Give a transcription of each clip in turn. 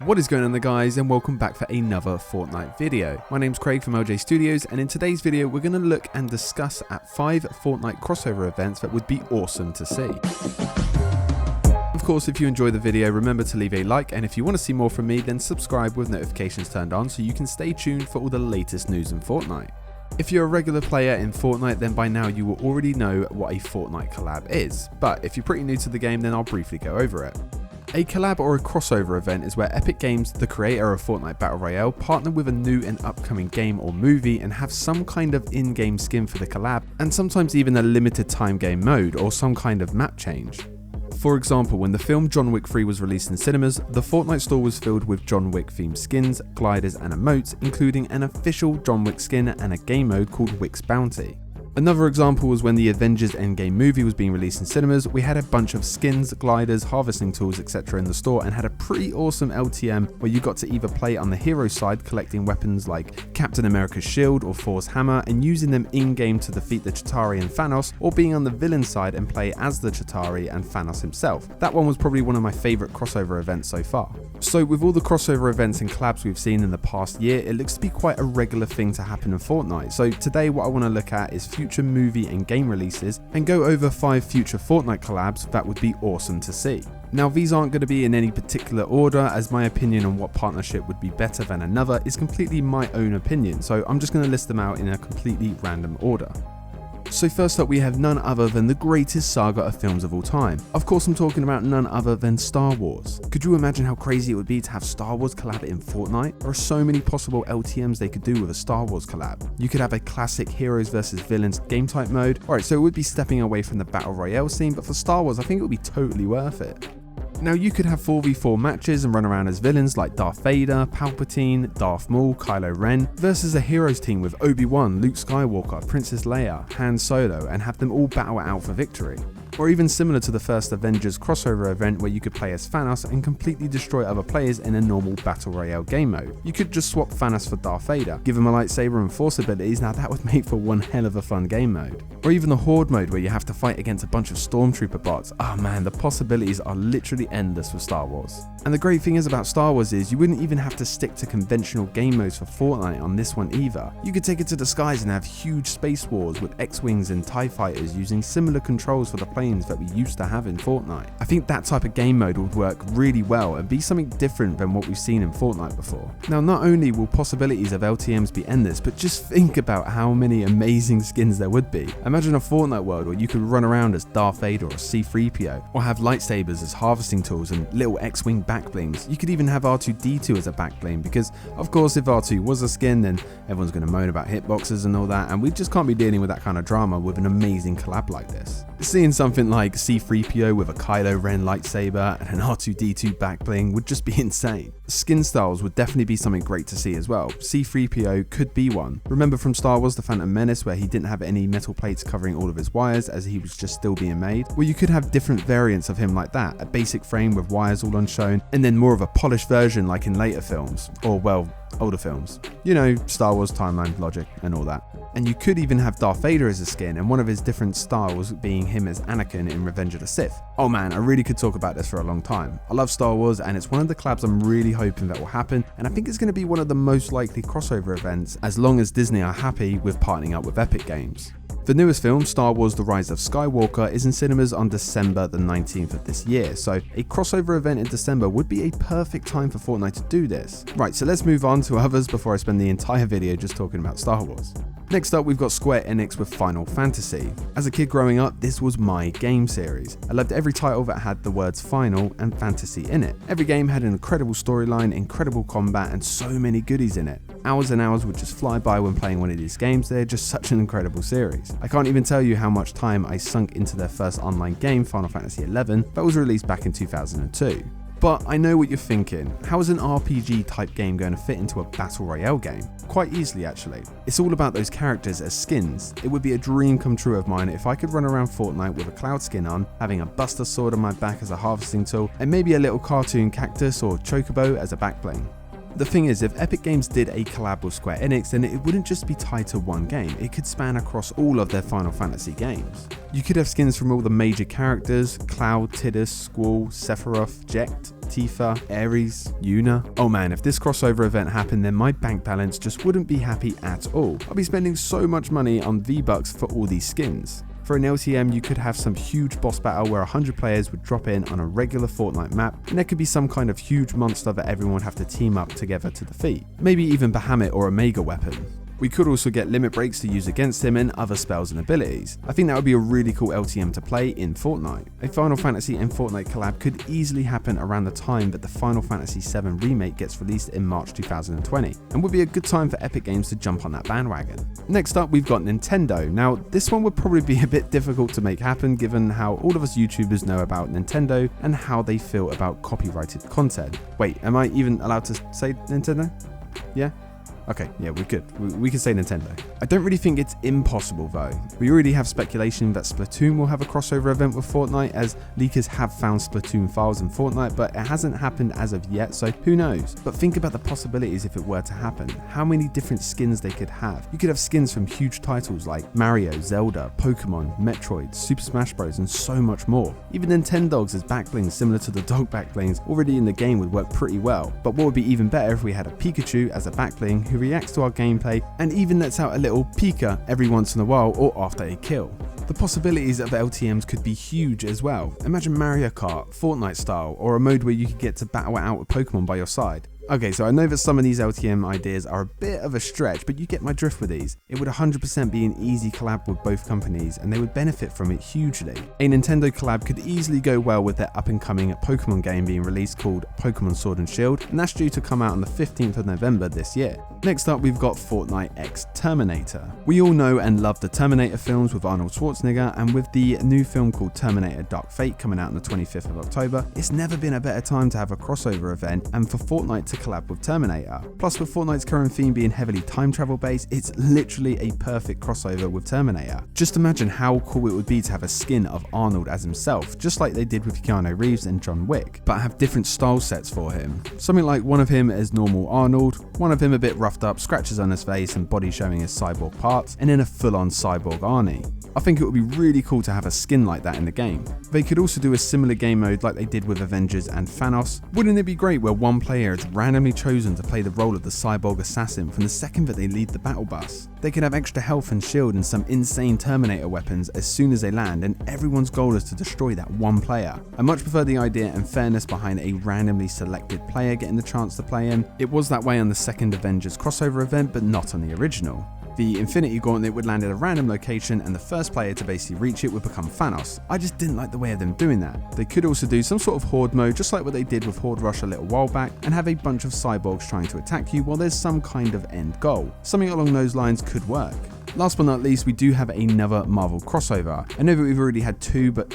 What is going on there, guys, and welcome back for another Fortnite video. My name's Craig from ljstudios, and in today's video we're going to look and discuss at 5 Fortnite crossover events that would be awesome to see. Of course, if you enjoy the video, remember to leave a like, and if you want to see more from me, then subscribe with notifications turned on so you can stay tuned for all the latest news in Fortnite. If you're a regular player in Fortnite, then by now you will already know what a Fortnite collab is, but if you're pretty new to the game, then I'll briefly go over it. A collab or a crossover event is where Epic Games, the creator of Fortnite Battle Royale, partner with a new and upcoming game or movie and have some kind of in-game skin for the collab, and sometimes even a limited time game mode or some kind of map change. For example, when the film John Wick 3 was released in cinemas, the Fortnite store was filled with John Wick themed skins, gliders and emotes, including an official John Wick skin and a game mode called Wick's Bounty. Another example was when the Avengers Endgame movie was being released in cinemas. We had a bunch of skins, gliders, harvesting tools, etc. in the store, and had a pretty awesome LTM where you got to either play on the hero side collecting weapons like Captain America's shield or Thor's hammer and using them in-game to defeat the Chitauri and Thanos, or being on the villain side and play as the Chitauri and Thanos himself. That one was probably one of my favourite crossover events so far. So with all the crossover events and collabs we've seen in the past year, it looks to be quite a regular thing to happen in Fortnite. So today what I want to look at is future movie and game releases and go over 5 future Fortnite collabs that would be awesome to see. Now, these aren't going to be in any particular order, as my opinion on what partnership would be better than another is completely my own opinion, so I'm just going to list them out in a completely random order. So first up, we have none other than the greatest saga of films of all time. Of course, I'm talking about none other than Star Wars. Could you imagine how crazy it would be to have Star Wars collab in Fortnite? There are so many possible LTMs they could do with a Star Wars collab. You could have a classic heroes versus villains game type mode. Alright, so it would be stepping away from the Battle Royale scene, but for Star Wars, I think it would be totally worth it. Now, you could have 4v4 matches and run around as villains like Darth Vader, Palpatine, Darth Maul, Kylo Ren, versus a heroes team with Obi-Wan, Luke Skywalker, Princess Leia, Han Solo, and have them all battle it out for victory. Or even similar to the first Avengers crossover event where you could play as Thanos and completely destroy other players in a normal Battle Royale game mode. You could just swap Thanos for Darth Vader, give him a lightsaber and force abilities. Now that would make for one hell of a fun game mode. Or even the Horde mode where you have to fight against a bunch of Stormtrooper bots. Oh man, the possibilities are literally endless with Star Wars. And the great thing is about Star Wars is you wouldn't even have to stick to conventional game modes for Fortnite on this one either. You could take it to the skies and have huge space wars with X-Wings and TIE fighters using similar controls for the planes that we used to have in Fortnite. I think that type of game mode would work really well and be something different than what we've seen in Fortnite before. Now, not only will possibilities of LTMs be endless, but just think about how many amazing skins there would be. Imagine a Fortnite world where you could run around as Darth Vader or C-3PO, or have lightsabers as harvesting tools and little X-Wing backblings. You could even have R2-D2 as a backbling, because of course if R2 was a skin, then everyone's going to moan about hitboxes and all that, and we just can't be dealing with that kind of drama with an amazing collab like this. Seeing something like C-3PO with a Kylo Ren lightsaber and an R2-D2 backbling would just be insane. Skin styles would definitely be something great to see as well. C-3PO could be one. Remember from Star Wars The Phantom Menace where he didn't have any metal plates covering all of his wires as he was just still being made? Well, you could have different variants of him like that, a basic frame with wires all unshown, and then more of a polished version like in later films, or well, older films. You know, Star Wars timeline logic and all that. And you could even have Darth Vader as a skin, and one of his different styles being him as Anakin in Revenge of the Sith. Oh man, I really could talk about this for a long time. I love Star Wars, and it's one of the collabs I'm really hoping that will happen, and I think it's going to be one of the most likely crossover events as long as Disney are happy with partnering up with Epic Games. The newest film, Star Wars The Rise of Skywalker, is in cinemas on December the 19th of this year, so a crossover event in December would be a perfect time for Fortnite to do this. Right, so let's move on to others before I spend the entire video just talking about Star Wars. Next up, we've got Square Enix with Final Fantasy. As a kid growing up, this was my game series. I loved every title that had the words Final and Fantasy in it. Every game had an incredible storyline, incredible combat, and so many goodies in it. Hours and hours would just fly by when playing one of these games. They're just such an incredible series. I can't even tell you how much time I sunk into their first online game, Final Fantasy XI, that was released back in 2002. But I know what you're thinking. How is an RPG type game going to fit into a Battle Royale game? Quite easily actually. It's all about those characters as skins. It would be a dream come true of mine if I could run around Fortnite with a Cloud skin on, having a Buster Sword on my back as a harvesting tool, and maybe a little cartoon cactus or chocobo as a backbling. The thing is, if Epic Games did a collab with Square Enix, then it wouldn't just be tied to one game, it could span across all of their Final Fantasy games. You could have skins from all the major characters: Cloud, Tidus, Squall, Sephiroth, Jecht, Tifa, Ares, Yuna. Oh man, if this crossover event happened, then my bank balance just wouldn't be happy at all. I'll be spending so much money on V-Bucks for all these skins. For an LTM, you could have some huge boss battle where 100 players would drop in on a regular Fortnite map, and there could be some kind of huge monster that everyone would have to team up together to defeat. Maybe even Bahamut or a mega weapon. We could also get limit breaks to use against him and other spells and abilities. I think that would be a really cool LTM to play in Fortnite. A Final Fantasy and Fortnite collab could easily happen around the time that the Final Fantasy VII Remake gets released in March 2020, and would be a good time for Epic Games to jump on that bandwagon. Next up, we've got Nintendo. Now, this one would probably be a bit difficult to make happen given how all of us YouTubers know about Nintendo and how they feel about copyrighted content. Wait, am I even allowed to say Nintendo? Yeah? Okay, yeah, we're good. We can say Nintendo. I don't really think it's impossible though. We already have speculation that Splatoon will have a crossover event with Fortnite, as leakers have found Splatoon files in Fortnite, but it hasn't happened as of yet, so who knows? But think about the possibilities if it were to happen. How many different skins they could have. You could have skins from huge titles like Mario, Zelda, Pokemon, Metroid, Super Smash Bros, and so much more. Even Nintendogs as backblings similar to the dog backblings already in the game would work pretty well. But what would be even better if we had a Pikachu as a backbling who reacts to our gameplay and even lets out a little Pika every once in a while or after a kill. The possibilities of LTMs could be huge as well. Imagine Mario Kart, Fortnite style, or a mode where you could get to battle it out with Pokemon by your side. Okay, so I know that some of these LTM ideas are a bit of a stretch, but you get my drift with these. It would 100% be an easy collab with both companies, and they would benefit from it hugely. A Nintendo collab could easily go well with their up-and-coming Pokemon game being released called Pokemon Sword and Shield, and that's due to come out on the 15th of November this year. Next up, we've got Fortnite x Terminator. We all know and love the Terminator films with Arnold Schwarzenegger, and with the new film called Terminator Dark Fate coming out on the 25th of October, it's never been a better time to have a crossover event and for Fortnite to collab with Terminator. Plus, with Fortnite's current theme being heavily time travel based, it's literally a perfect crossover with Terminator. Just imagine how cool it would be to have a skin of Arnold as himself, just like they did with Keanu Reeves and John Wick, but have different style sets for him. Something like one of him as normal Arnold, one of him a bit roughed up, scratches on his face and body showing his cyborg parts, and then a full-on cyborg Arnie. I think it would be really cool to have a skin like that in the game. They could also do a similar game mode like they did with Avengers and Thanos. Wouldn't it be great where one player is randomly chosen to play the role of the cyborg assassin from the second that they leave the battle bus? They could have extra health and shield and some insane Terminator weapons as soon as they land, and everyone's goal is to destroy that one player. I much prefer the idea and fairness behind a randomly selected player getting the chance to play him. It was that way on the second Avengers crossover event, but not on the original. The Infinity Gauntlet would land at a random location and the first player to basically reach it would become Thanos. I just didn't like the way of them doing that. They could also do some sort of horde mode, just like what they did with Horde Rush a little while back, and have a bunch of cyborgs trying to attack you while there's some kind of end goal. Something along those lines could work. Last but not least, we do have another Marvel crossover. I know that we've already had two, but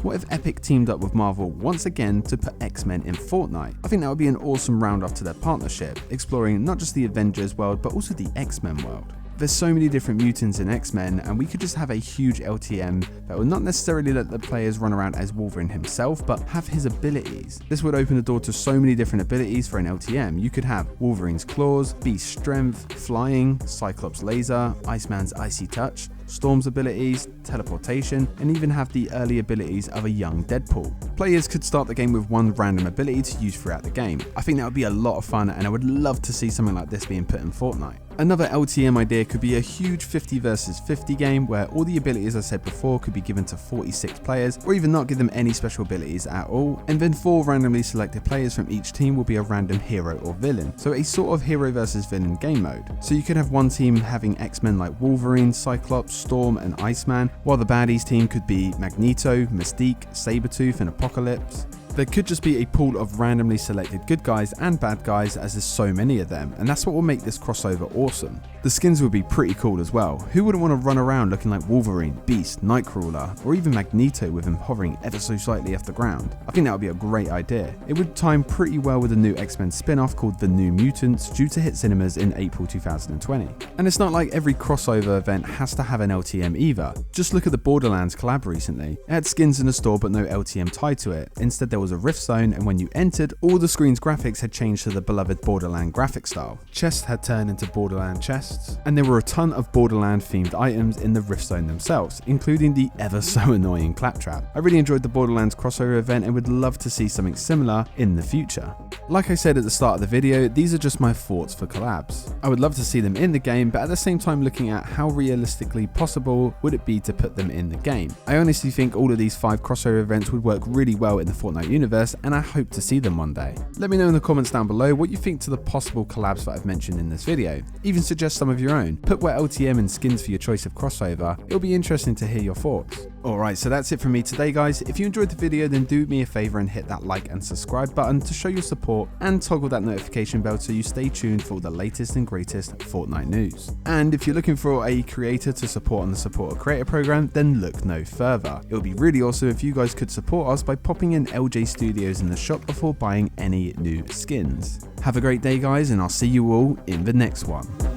what if Epic teamed up with Marvel once again to put X-Men in Fortnite? I think that would be an awesome round off to their partnership, exploring not just the Avengers world, but also the X-Men world. There's so many different mutants in X-Men, and we could just have a huge LTM that will not necessarily let the players run around as Wolverine himself, but have his abilities. This would open the door to so many different abilities for an LTM. You could have Wolverine's claws, Beast's strength, flying, Cyclops laser, Iceman's icy touch, Storm's abilities, teleportation, and even have the early abilities of a young Deadpool. Players could start the game with one random ability to use throughout the game. I think that would be a lot of fun, and I would love to see something like this being put in Fortnite. Another LTM idea could be a huge 50 versus 50 game where all the abilities I said before could be given to 46 players, or even not give them any special abilities at all, and then 4 randomly selected players from each team will be a random hero or villain, so a sort of hero versus villain game mode. So you could have one team having X-Men like Wolverine, Cyclops, Storm, and Iceman, while the baddies team could be Magneto, Mystique, Sabretooth, and Apocalypse. There could just be a pool of randomly selected good guys and bad guys, as there's so many of them, and that's what will make this crossover awesome. The skins would be pretty cool as well. Who wouldn't want to run around looking like Wolverine, Beast, Nightcrawler, or even Magneto with him hovering ever so slightly off the ground? I think that would be a great idea. It would time pretty well with the new X-Men spin-off called The New Mutants, due to hit cinemas in April 2020. And it's not like every crossover event has to have an LTM either. Just look at the Borderlands collab recently. It had skins in the store but no LTM tied to it. Instead there was a rift zone, and when you entered, all the screen's graphics had changed to the beloved Borderland graphic style. Chests had turned into Borderland chests, and there were a ton of Borderland themed items in the rift zone themselves, including the ever so annoying claptrap. I really enjoyed the Borderlands crossover event and would love to see something similar in the future. Like I said at the start of the video, these are just my thoughts for collabs. I would love to see them in the game, but at the same time looking at how realistically possible would it be to put them in the game. I honestly think all of these 5 crossover events would work really well in the Fortnite universe, and I hope to see them one day. Let me know in the comments down below what you think to the possible collabs that I've mentioned in this video. Even suggest some of your own. Put where LTM and skins for your choice of crossover. It'll be interesting to hear your thoughts. Alright, so that's it from me today, guys. If you enjoyed the video, then do me a favor and hit that like and subscribe button to show your support, and toggle that notification bell so you stay tuned for all the latest and greatest Fortnite news. And if you're looking for a creator to support on the Support a Creator program, then look no further. It would be really awesome if you guys could support us by popping in LJ Studios in the shop before buying any new skins. Have a great day, guys, and I'll see you all in the next one.